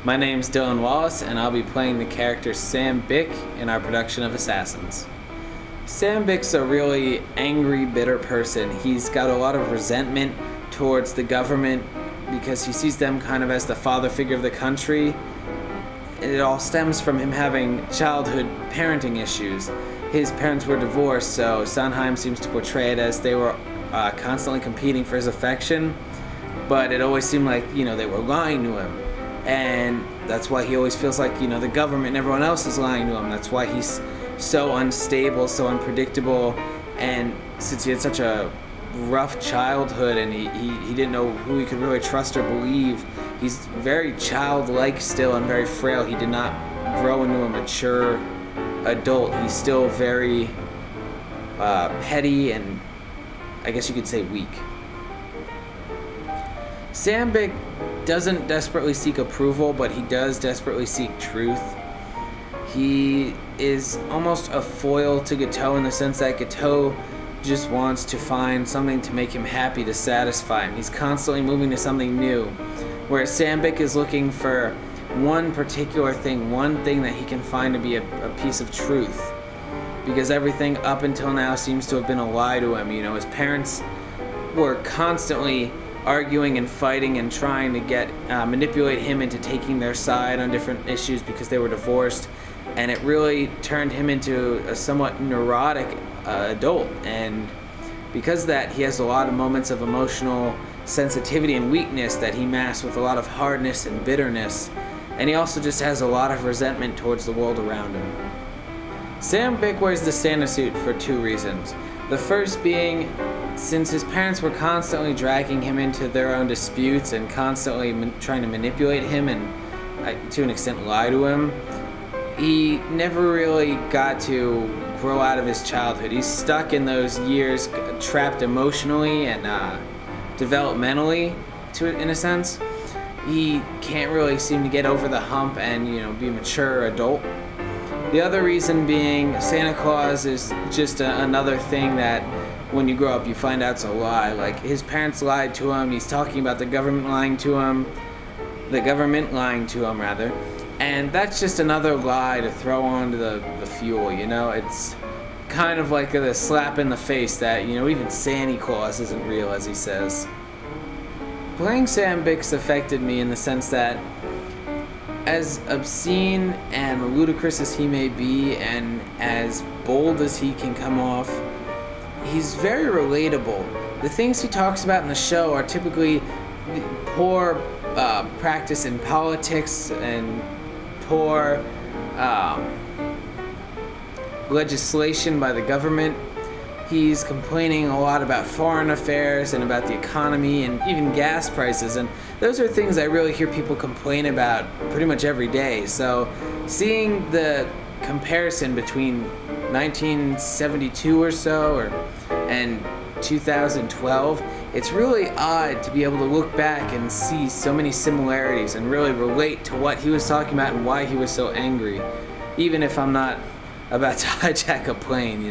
My name's Dylan Wallace, and I'll be playing the character Sam Bick in our production of Assassins. Sam Bick's a really angry, bitter person. He's got a lot of resentment towards the government because he sees them kind of as the father figure of the country. It all stems from him having childhood parenting issues. His parents were divorced, so Sondheim seems to portray it as they were constantly competing for his affection, but it always seemed like, they were lying to him. And that's why he always feels like, the government and everyone else is lying to him. That's why he's so unstable, so unpredictable. And since he had such a rough childhood and he didn't know who he could really trust or believe, he's very childlike still and very frail. He did not grow into a mature adult. He's still very petty and I guess you could say weak. Sam Bick doesn't desperately seek approval, but he does desperately seek truth. He is almost a foil to Gateau in the sense that Gateau just wants to find something to make him happy, to satisfy him. He's constantly moving to something new, whereas Sam Bick is looking for one particular thing, one thing that he can find to be a piece of truth, because everything up until now seems to have been a lie to him. His parents were constantly arguing and fighting and trying to manipulate him into taking their side on different issues because they were divorced, and it really turned him into a somewhat neurotic adult. And because of that, he has a lot of moments of emotional sensitivity and weakness that he masks with a lot of hardness and bitterness, and he also just has a lot of resentment towards the world around him. Sam Bick wears the Santa suit for two reasons. The first being, since his parents were constantly dragging him into their own disputes and constantly trying to manipulate him and to an extent lie to him, he never really got to grow out of his childhood. He's stuck in those years, trapped emotionally and developmentally, in a sense. He can't really seem to get over the hump and be a mature adult. The other reason being, Santa Claus is just another thing that when you grow up you find out's a lie. Like, his parents lied to him, he's talking about the government lying to him, rather, and that's just another lie to throw onto the fuel, It's kind of like a slap in the face that, even Santa Claus isn't real, as he says. Playing Sam Bick's affected me in the sense that, as obscene and ludicrous as he may be, and as bold as he can come off, he's very relatable. The things he talks about in the show are typically poor practice in politics and poor legislation by the government. He's complaining a lot about foreign affairs and about the economy and even gas prices, and those are things I really hear people complain about pretty much every day. So seeing the comparison between 1972 or so and 2012, it's really odd to be able to look back and see so many similarities and really relate to what he was talking about and why he was so angry, even if I'm not about to hijack a plane,